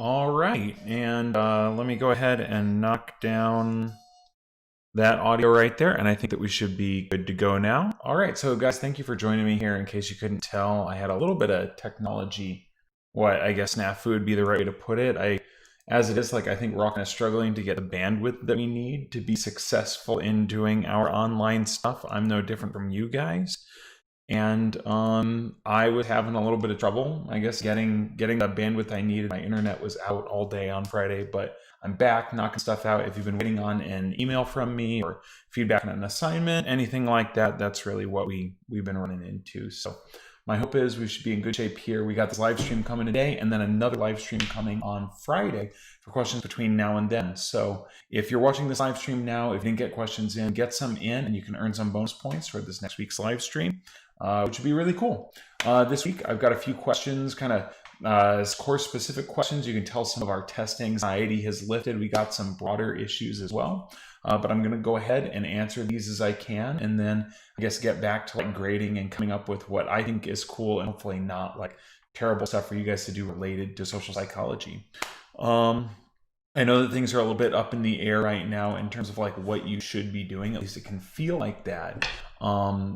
All right, and let me go ahead and knock down that audio right there, and I think that we should be good to go now. All right, so guys, thank you for joining me here. In case you couldn't tell, I had a little bit of technology, what I guess snafu would be the right way to put it. As it is, I think we're all kind of struggling to get the bandwidth that we need to be successful in doing our online stuff. I'm no different from you guys. And I was having a little bit of trouble, I guess, getting the bandwidth I needed. My internet was out all day on Friday, but I'm back knocking stuff out. If you've been waiting on an email from me or feedback on an assignment, anything like that, that's really what we've been running into. So my hope is we should be in good shape here. We got this live stream coming today and then another live stream coming on Friday for questions between now and then. So if you're watching this live stream now, if you didn't get questions in, get some in and you can earn some bonus points for this next week's live stream. Which would be really cool. This week, I've got a few questions, kind of course-specific questions. You can tell some of our test anxiety has lifted. We got some broader issues as well. But I'm going to go ahead and answer these as I can, and then I guess get back to grading and coming up with what I think is cool and hopefully not terrible stuff for you guys to do related to social psychology. I know that things are a little bit up in the air right now in terms of what you should be doing. At least it can feel like that.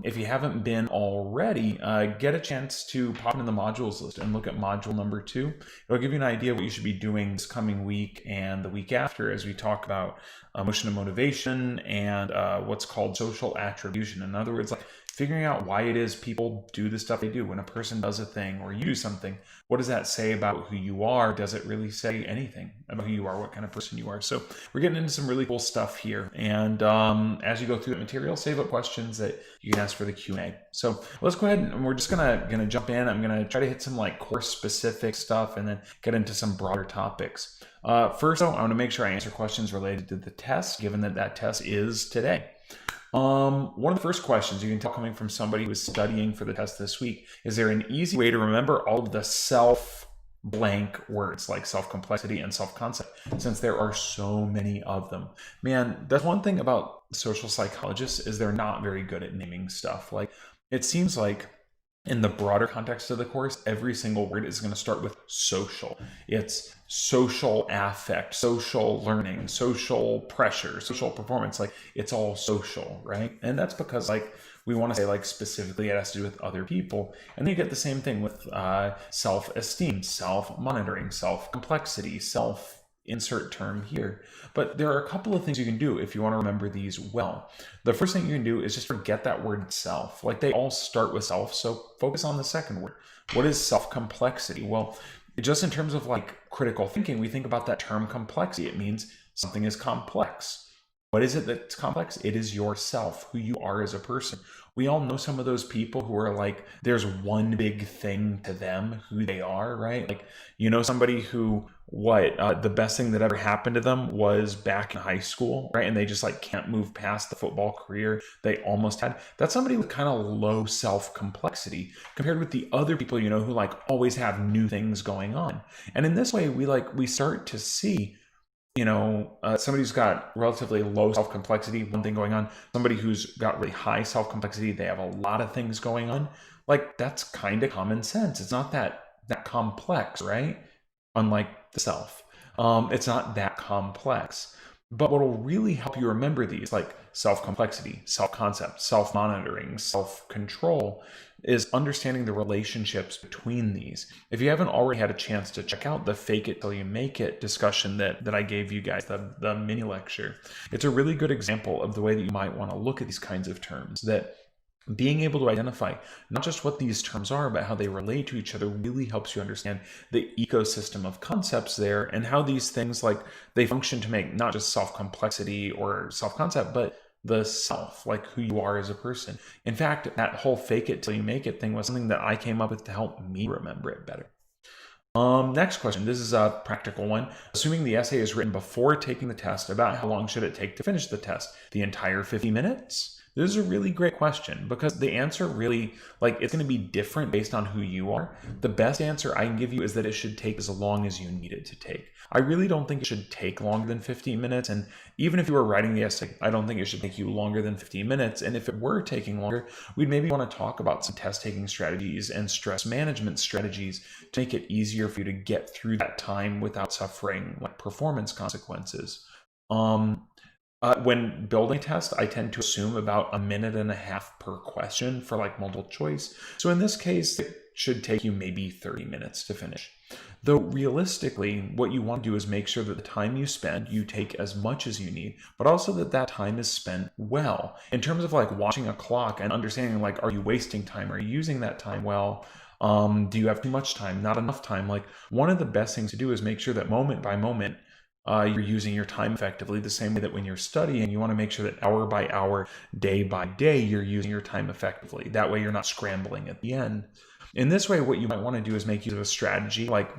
If you haven't been already, get a chance to pop into the modules list and look at module number 2. It'll give you an idea of what you should be doing this coming week and the week after as we talk about emotion and motivation and what's called social attribution. In other words, figuring out why it is people do the stuff they do. When a person does a thing or you do something, what does that say about who you are? Does it really say anything about who you are, what kind of person you are? So we're getting into some really cool stuff here. And as you go through the material, save up questions that you can ask for the Q&A. So let's go ahead and we're just gonna jump in. I'm gonna try to hit some course specific stuff and then get into some broader topics. First, though, I want to make sure I answer questions related to the test, given that test is today. One of the first questions you can tell coming from somebody who is studying for the test this week, is there an easy way to remember all of the self-blank words like self-complexity and self-concept, since there are so many of them? Man, that's one thing about social psychologists is they're not very good at naming stuff. It seems like in the broader context of the course, every single word is going to start with social. It's social affect, social learning, social pressure, social performance. It's all social, right? And that's because we want to say specifically it has to do with other people. And then you get the same thing with self-esteem, self-monitoring, self-complexity, insert term here. But there are a couple of things you can do if you want to remember these well. The first thing you can do is just forget that word itself. They all start with self, so focus on the second word. What is self-complexity? Well, just in terms of critical thinking, we think about that term complexity. It means something is complex. What is it that's complex? It is yourself, who you are as a person. We all know some of those people who are there's one big thing to them, who they are, right? Somebody who, the best thing that ever happened to them was back in high school, right? And they just can't move past the football career they almost had. That's somebody with kind of low self-complexity compared with the other people, who always have new things going on. And in this way, we start to see somebody who's got relatively low self-complexity, one thing going on, somebody who's got really high self-complexity, they have a lot of things going on. That's kind of common sense. It's not that complex, right? Unlike the self. It's not that complex. But what will really help you remember these, self-complexity, self-concept, self-monitoring, self-control, is understanding the relationships between these. If you haven't already had a chance to check out the fake it till you make it discussion that I gave you guys, the mini lecture, it's a really good example of the way that you might want to look at these kinds of terms, that being able to identify not just what these terms are, but how they relate to each other really helps you understand the ecosystem of concepts there and how these things they function to make not just self-complexity or self-concept, but the self, who you are as a person. In fact, that whole fake it till you make it thing was something that I came up with to help me remember it better. Next question. This is a practical one. Assuming the essay is written before taking the test, about how long should it take to finish the test? The entire 50 minutes? This is a really great question because the answer really, like, it's going to be different based on who you are. The best answer I can give you is that it should take as long as you need it to take. I really don't think it should take longer than 15 minutes. And even if you were writing the essay, I don't think it should take you longer than 15 minutes. And if it were taking longer, we'd maybe want to talk about some test taking strategies and stress management strategies to make it easier for you to get through that time without suffering like performance consequences. When building a test, I tend to assume about 1.5 minutes per question for like multiple choice. So in this case, it should take you maybe 30 minutes to finish. Though realistically, what you want to do is make sure that the time you spend, you take as much as you need, but also that that time is spent well. In terms of like watching a clock and understanding like, are you wasting time? Are you using that time well? Do you have too much time? Not enough time? Like one of the best things to do is make sure that moment by moment, you're using your time effectively, the same way that when you're studying, you want to make sure that hour by hour, day by day, you're using your time effectively. That way you're not scrambling at the end. In this way, what you might want to do is make use of a strategy like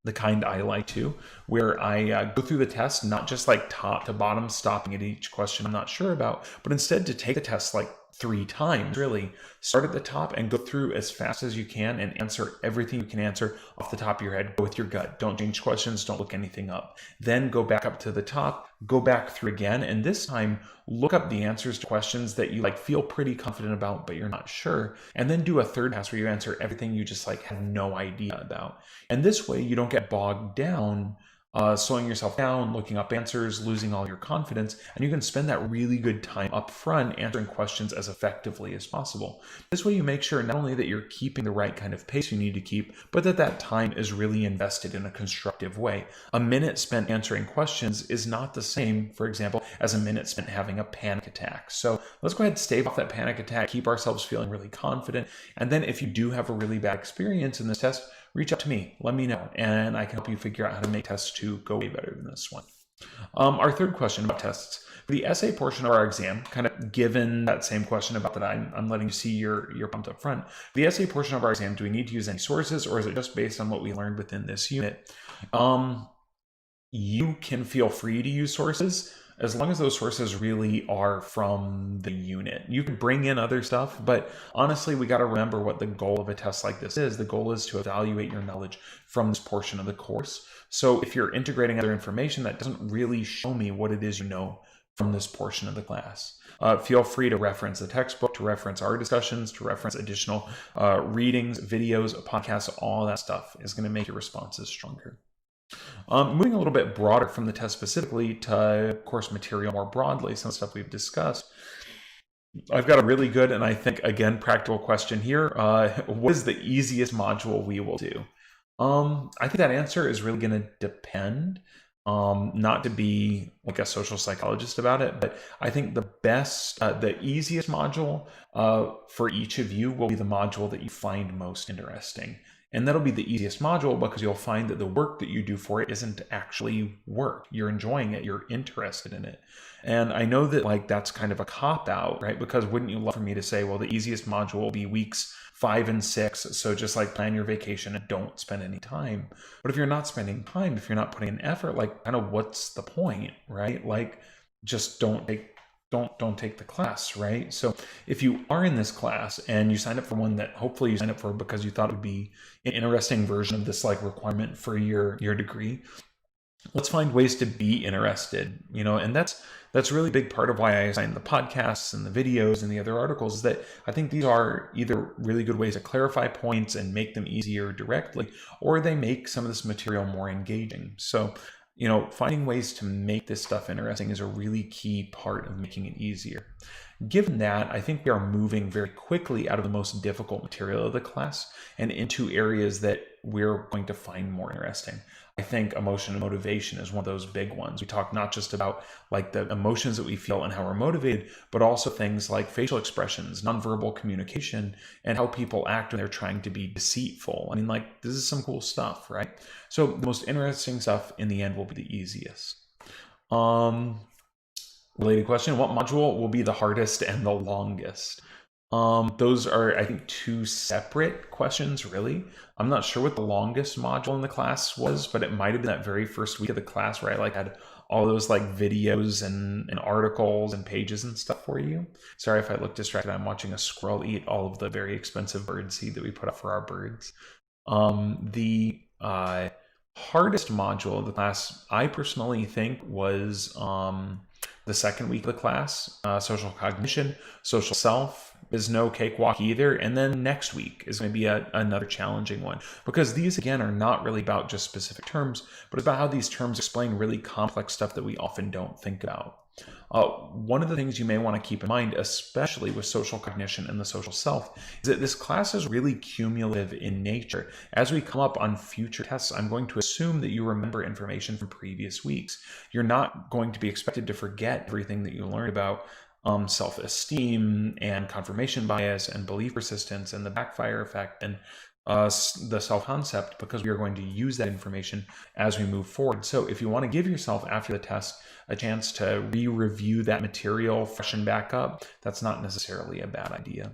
the kind I like to, where I go through the test, not just like top to bottom, stopping at each question I'm not sure about, but instead to take the test like 3 times, really. Start at the top and go through as fast as you can and answer everything you can answer off the top of your head. Go with your gut. Don't change questions. Don't look anything up. Then go back up to the top, go back through again, and this time look up the answers to questions that you like feel pretty confident about, but you're not sure. And then do a third pass where you answer everything you just like have no idea about. And this way you don't get bogged down slowing yourself down, looking up answers, losing all your confidence, and you can spend that really good time up front answering questions as effectively as possible. This way you make sure not only that you're keeping the right kind of pace you need to keep, but that that time is really invested in a constructive way. A minute spent answering questions is not the same, for example, as a minute spent having a panic attack. So let's go ahead and stave off that panic attack, keep ourselves feeling really confident, and then if you do have a really bad experience in this test, reach out to me, let me know, and I can help you figure out how to make test 2 go way better than this one. Our third question about tests. For the essay portion of our exam, kind of given that same question about that I'm letting you see your prompt up front, the essay portion of our exam, do we need to use any sources, or is it just based on what we learned within this unit? You can feel free to use sources, as long as those sources really are from the unit. You can bring in other stuff, but honestly, we got to remember what the goal of a test like this is. The goal is to evaluate your knowledge from this portion of the course. So if you're integrating other information, that doesn't really show me what it is you know from this portion of the class. Feel free to reference the textbook, to reference our discussions, to reference additional readings, videos, podcasts. All that stuff is going to make your responses stronger. Moving a little bit broader from the test specifically to course material more broadly, some stuff we've discussed. I've got a really good and I think, again, practical question here. What is the easiest module we will do? I think that answer is really going to depend. Not to be like a social psychologist about it, but I think the easiest module for each of you will be the module that you find most interesting. And that'll be the easiest module because you'll find that the work that you do for it isn't actually work. You're enjoying it. You're interested in it. And I know that like that's kind of a cop-out, right? Because wouldn't you love for me to say, well, the easiest module will be weeks 5 and 6. So just like plan your vacation and don't spend any time. But if you're not spending time, if you're not putting in effort, like kind of what's the point, right? Like just don't take the class, right? So if you are in this class and you sign up for one that hopefully you signed up for because you thought it would be an interesting version of this like requirement for your degree, let's find ways to be interested, and that's really a big part of why I assign the podcasts and the videos and the other articles, is that I think these are either really good ways to clarify points and make them easier directly, or they make some of this material more engaging. So finding ways to make this stuff interesting is a really key part of making it easier. Given that, I think we are moving very quickly out of the most difficult material of the class and into areas that we're going to find more interesting. I think emotion and motivation is one of those big ones. We talk not just about like the emotions that we feel and how we're motivated, but also things like facial expressions, nonverbal communication, and how people act when they're trying to be deceitful. I mean, like, this is some cool stuff, right? So the most interesting stuff in the end will be the easiest. Related question, what module will be the hardest and the longest? Those are, I think, two separate questions, really. I'm not sure what the longest module in the class was, but it might have been that very first week of the class where I like had all those like videos and articles and pages and stuff for you. Sorry if I look distracted. I'm watching a squirrel eat all of the very expensive bird seed that we put up for our birds. The hardest module of the class, I personally think, was the second week of the class, social cognition, social self is no cakewalk either. And then next week is going to be another challenging one, because these, again, are not really about just specific terms, but about how these terms explain really complex stuff that we often don't think about. One of the things you may want to keep in mind, especially with social cognition and the social self, is that this class is really cumulative in nature. As we come up on future tests, I'm going to assume that you remember information from previous weeks. You're not going to be expected to forget everything that you learned about self-esteem and confirmation bias and belief persistence and the backfire effect and the self-concept, because we are going to use that information as we move forward. So if you want to give yourself after the test a chance to re-review that material, freshen back up, that's not necessarily a bad idea.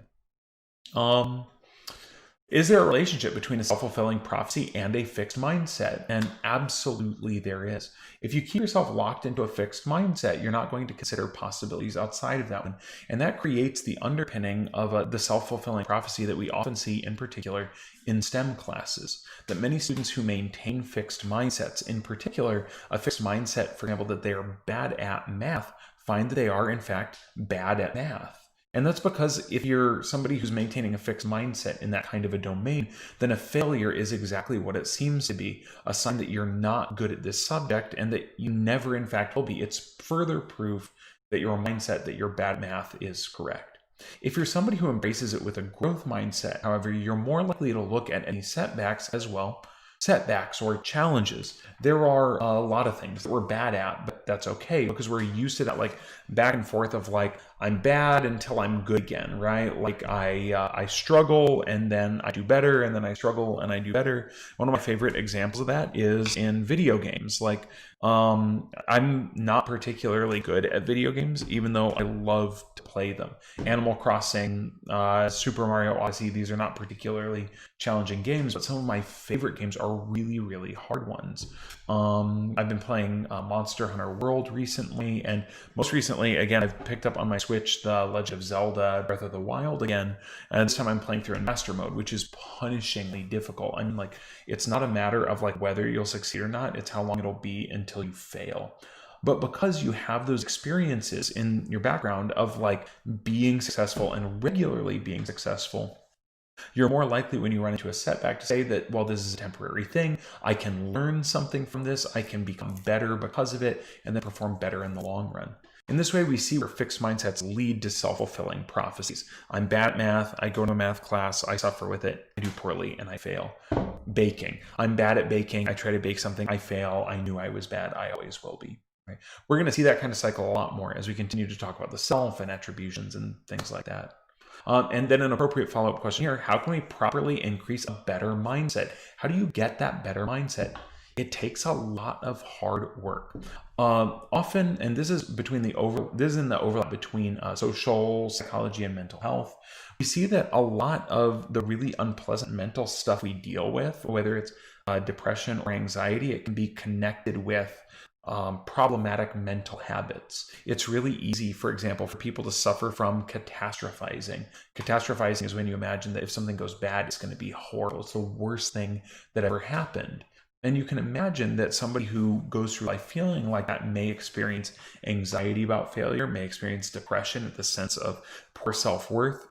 Is there a relationship between a self-fulfilling prophecy and a fixed mindset? And absolutely there is. If you keep yourself locked into a fixed mindset, you're not going to consider possibilities outside of that one. And that creates the underpinning of the self-fulfilling prophecy that we often see, in particular in STEM classes. That many students who maintain fixed mindsets, in particular a fixed mindset, for example, that they are bad at math, find that they are in fact bad at math. And that's because if you're somebody who's maintaining a fixed mindset in that kind of a domain, then a failure is exactly what it seems to be, a sign that you're not good at this subject and that you never in fact will be. It's further proof that your mindset that you're bad at math is correct. If you're somebody who embraces it with a growth mindset, however, you're more likely to look at any setbacks as well. Setbacks or challenges. There are a lot of things that we're bad at, but that's okay because we're used to that like back and forth of like, I'm bad until I'm good again, right? Like I struggle and then I do better, and then I struggle and I do better. One of my favorite examples of that is in video games. Like I'm not particularly good at video games, even though I love to play them. Animal Crossing, Super Mario Odyssey, these are not particularly challenging games, but some of my favorite games are really, really hard ones. I've been playing Monster Hunter World recently, and most recently, again, I've picked up on my Switch the Legend of Zelda Breath of the Wild again, and this time I'm playing through in Master Mode, which is punishingly difficult. I mean, like, it's not a matter of like whether you'll succeed or not, it's how long it'll be until you fail. But because you have those experiences in your background of like being successful and regularly being successful, you're more likely when you run into a setback to say that, well, this is a temporary thing. I can learn something from this. I can become better because of it and then perform better in the long run. In this way, we see where fixed mindsets lead to self-fulfilling prophecies. I'm bad at math. I go to a math class. I suffer with it. I do poorly and I fail. Baking. I'm bad at baking. I try to bake something. I fail. I knew I was bad. I always will be. Right? We're going to see that kind of cycle a lot more as we continue to talk about the self and attributions and things like that. And then an appropriate follow-up question here, how can we properly increase a better mindset? How do you get that better mindset? It takes a lot of hard work. Often, and this is in the overlap between social psychology and mental health, we see that a lot of the really unpleasant mental stuff we deal with, whether it's depression or anxiety, it can be connected with problematic mental habits. It's really easy, for example, for people to suffer from catastrophizing. Catastrophizing is when you imagine that if something goes bad, it's going to be horrible. It's the worst thing that ever happened. And you can imagine that somebody who goes through life feeling like that may experience anxiety about failure, may experience depression at the sense of poor self-worth.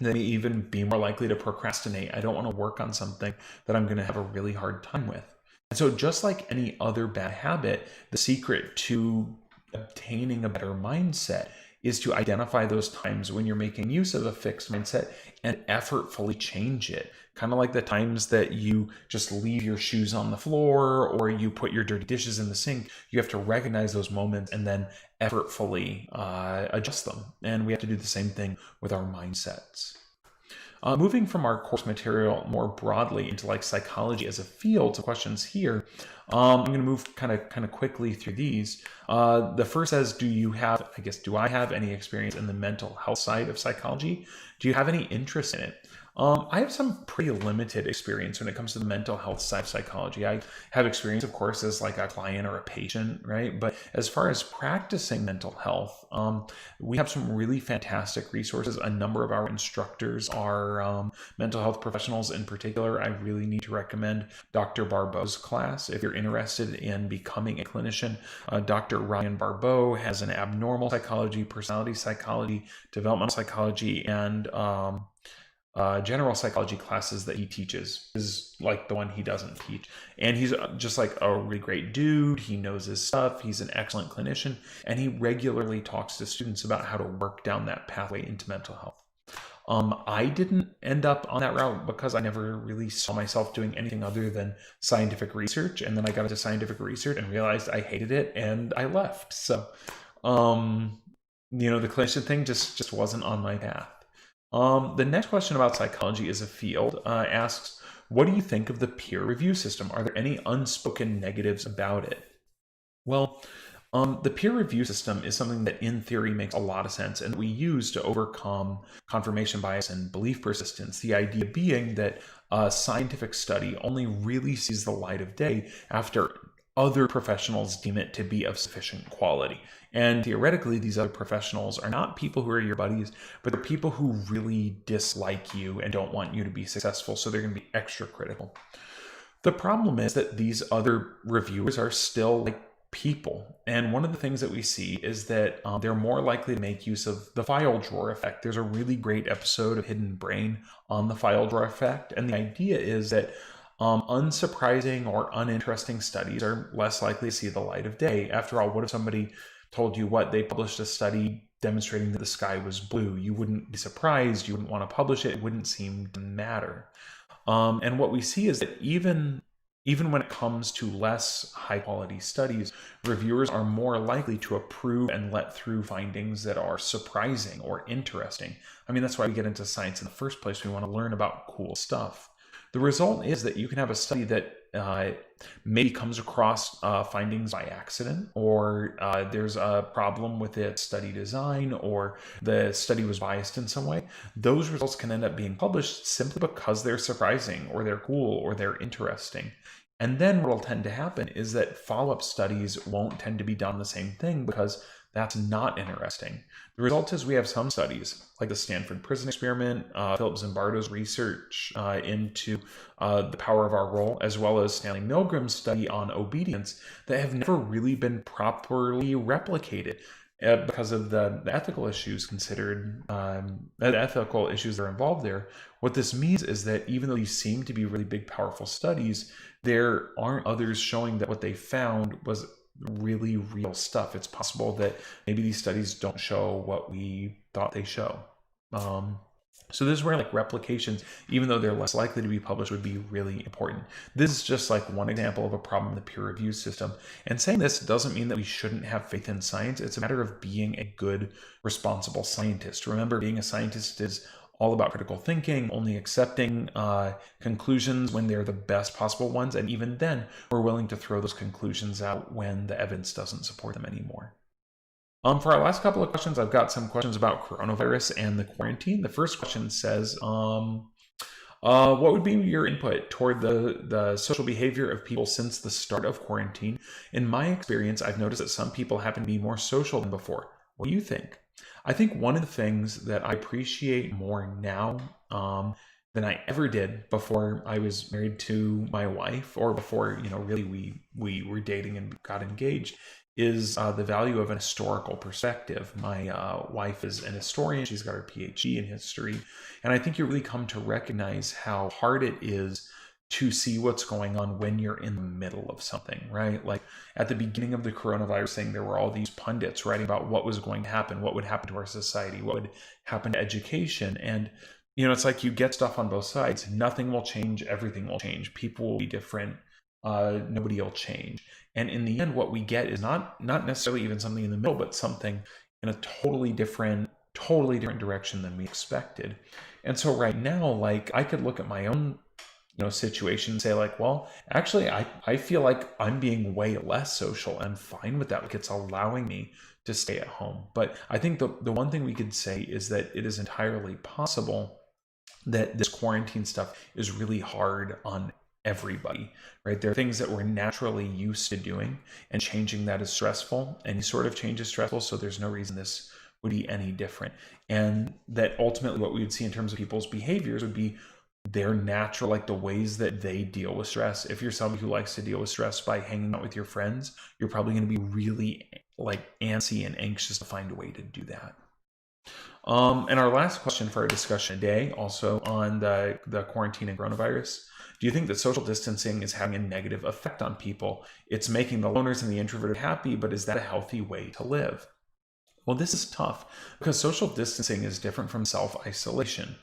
They may even be more likely to procrastinate. I don't want to work on something that I'm going to have a really hard time with. And so just like any other bad habit, the secret to obtaining a better mindset is to identify those times when you're making use of a fixed mindset and effortfully change it. Kind of like the times that you just leave your shoes on the floor or you put your dirty dishes in the sink. You have to recognize those moments and then effortfully adjust them. And we have to do the same thing with our mindsets. Moving from our course material more broadly into like psychology as a field, so questions here. I'm going to move kind of quickly through these. The first says, do I have any experience in the mental health side of psychology? Do you have any interest in it? I have some pretty limited experience when it comes to the mental health side of psychology. I have experience, of course, as like a client or a patient, right? But as far as practicing mental health, we have some really fantastic resources. A number of our instructors are mental health professionals. In particular, I really need to recommend Dr. Barbeau's class. If you're interested in becoming a clinician, Dr. Ryan Barbeau has an abnormal psychology, personality psychology, developmental psychology, and general psychology classes that he teaches is like the one he doesn't teach. And he's just like a really great dude. He knows his stuff. He's an excellent clinician. And he regularly talks to students about how to work down that pathway into mental health. I didn't end up on that route because I never really saw myself doing anything other than scientific research. And then I got into scientific research and realized I hated it and I left. So, the clinician thing just wasn't on my path. The next question about psychology as a field asks, what do you think of the peer review system? Are there any unspoken negatives about it? Well, the peer review system is something that in theory makes a lot of sense and we use to overcome confirmation bias and belief persistence. The idea being that a scientific study only really sees the light of day after other professionals deem it to be of sufficient quality. And theoretically, these other professionals are not people who are your buddies, but they're people who really dislike you and don't want you to be successful, so they're going to be extra critical. The problem is that these other reviewers are still like people. And one of the things that we see is that they're more likely to make use of the file drawer effect. There's a really great episode of Hidden Brain on the file drawer effect. And the idea is that unsurprising or uninteresting studies are less likely to see the light of day. After all, what if somebody told you they published a study demonstrating that the sky was blue? You wouldn't be surprised. You wouldn't want to publish it. It wouldn't seem to matter. And what we see is that even when it comes to less high quality studies, reviewers are more likely to approve and let through findings that are surprising or interesting. I mean, that's why we get into science in the first place. We want to learn about cool stuff. The result is that you can have a study that maybe comes across findings by accident, or there's a problem with its study design, or the study was biased in some way. Those results can end up being published simply because they're surprising, or they're cool, or they're interesting. And then what will tend to happen is that follow-up studies won't tend to be done the same thing because that's not interesting. The result is we have some studies, like the Stanford Prison Experiment, Philip Zimbardo's research into the power of our role, as well as Stanley Milgram's study on obedience, that have never really been properly replicated because of the ethical issues considered, the ethical issues that are involved there. What this means is that even though these seem to be really big, powerful studies, there aren't others showing that what they found was really real stuff. It's possible that maybe these studies don't show what we thought they show. So this is where replications, even though they're less likely to be published, would be really important. This is just one example of a problem in the peer review system. And saying this doesn't mean that we shouldn't have faith in science. It's a matter of being a good, responsible scientist. Remember, being a scientist is all about critical thinking, only accepting conclusions when they're the best possible ones. And even then, we're willing to throw those conclusions out when the evidence doesn't support them anymore. For our last couple of questions, I've got some questions about coronavirus and the quarantine. The first question says, what would be your input toward the social behavior of people since the start of quarantine? In my experience, I've noticed that some people happen to be more social than before. What do you think? I think one of the things that I appreciate more now than I ever did before I was married to my wife, or before, really we were dating and got engaged, is the value of an historical perspective. My wife is an historian. She's got her PhD in history. And I think you really come to recognize how hard it is to see what's going on when you're in the middle of something, right? Like at the beginning of the coronavirus thing, there were all these pundits writing about what was going to happen, what would happen to our society, what would happen to education. And, it's like you get stuff on both sides. Nothing will change. Everything will change. People will be different. Nobody will change. And in the end, what we get is not necessarily even something in the middle, but something in a totally different totally different direction than we expected. And so right now, like, I could look at my own situation and say, like, well, actually, I feel like I'm being way less social. I'm fine with that. Like, it's allowing me to stay at home. But I think the one thing we could say is that it is entirely possible that this quarantine stuff is really hard on everybody, right? There are things that we're naturally used to doing, and changing that is stressful. Any sort of change is stressful, so there's no reason this would be any different. And that ultimately what we would see in terms of people's behaviors would be their natural, like the ways that they deal with stress. If you're somebody who likes to deal with stress by hanging out with your friends, you're probably going to be really like antsy and anxious to find a way to do that. And our last question for our discussion today, also on the quarantine and coronavirus. Do you think that social distancing is having a negative effect on people? It's making the loners and the introverted happy, but is that a healthy way to live? Well, this is tough because social distancing is different from self-isolation.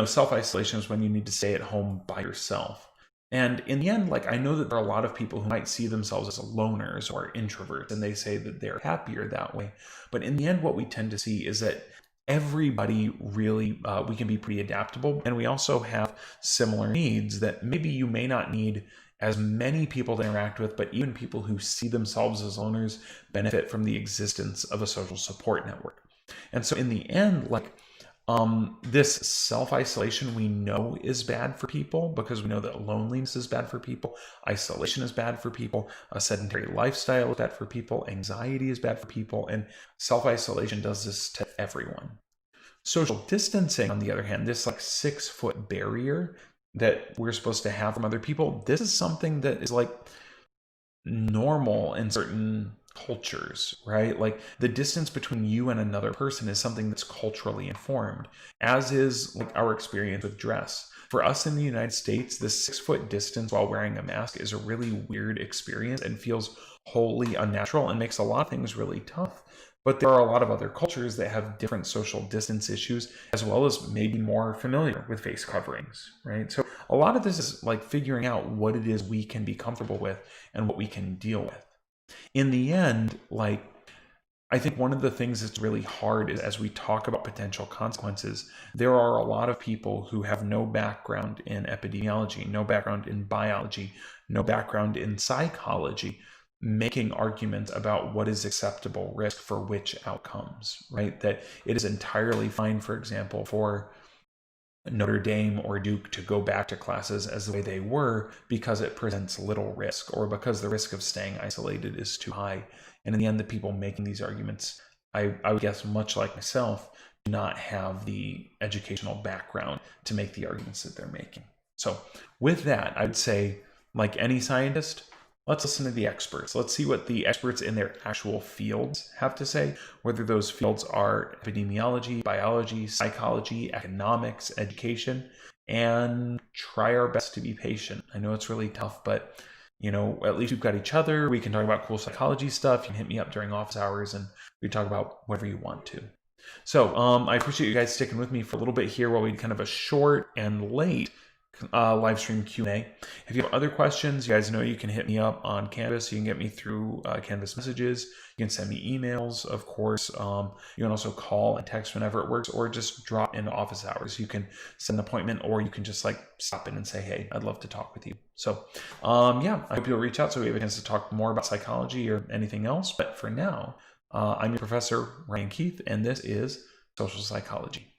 Self-isolation is when you need to stay at home by yourself. And in the end, like, I know that there are a lot of people who might see themselves as loners or introverts, and they say that they're happier that way. But in the end, what we tend to see is that everybody really, we can be pretty adaptable. And we also have similar needs that maybe you may not need as many people to interact with, but even people who see themselves as loners benefit from the existence of a social support network. And so in the end, like, this self-isolation we know is bad for people, because we know that loneliness is bad for people, isolation is bad for people, a sedentary lifestyle is bad for people, anxiety is bad for people, and self-isolation does this to everyone. Social distancing, on the other hand, this like 6-foot barrier that we're supposed to have from other people, this is something that is like normal in certain cultures, right? Like, the distance between you and another person is something that's culturally informed, as is like our experience with dress. For us in the United States, the 6-foot distance while wearing a mask is a really weird experience and feels wholly unnatural and makes a lot of things really tough. But there are a lot of other cultures that have different social distance issues, as well as maybe more familiar with face coverings, right? So a lot of this is like figuring out what it is we can be comfortable with and what we can deal with. In the end, like, I think one of the things that's really hard is, as we talk about potential consequences, there are a lot of people who have no background in epidemiology, no background in biology, no background in psychology, making arguments about what is acceptable risk for which outcomes, right? That it is entirely fine, for example, for Notre Dame or Duke to go back to classes as the way they were because it presents little risk, or because the risk of staying isolated is too high. And in the end, the people making these arguments, I would guess, much like myself, do not have the educational background to make the arguments that they're making. So with that, I would say, like any scientist, let's listen to the experts. Let's see what the experts in their actual fields have to say, whether those fields are epidemiology, biology, psychology, economics, education, and try our best to be patient. I know it's really tough, but at least we've got each other. We can talk about cool psychology stuff. You can hit me up during office hours and we talk about whatever you want to. So I appreciate you guys sticking with me for a little bit here while we had kind of a short and late live stream Q&A. If you have other questions, you guys know you can hit me up on Canvas. You can get me through Canvas messages. You can send me emails, of course. You can also call and text whenever it works, or just drop into office hours. You can set an appointment, or you can just like stop in and say, hey, I'd love to talk with you. So yeah, I hope you'll reach out so we have a chance to talk more about psychology or anything else. But for now, I'm your professor, Ryan Keith, and this is Social Psychology.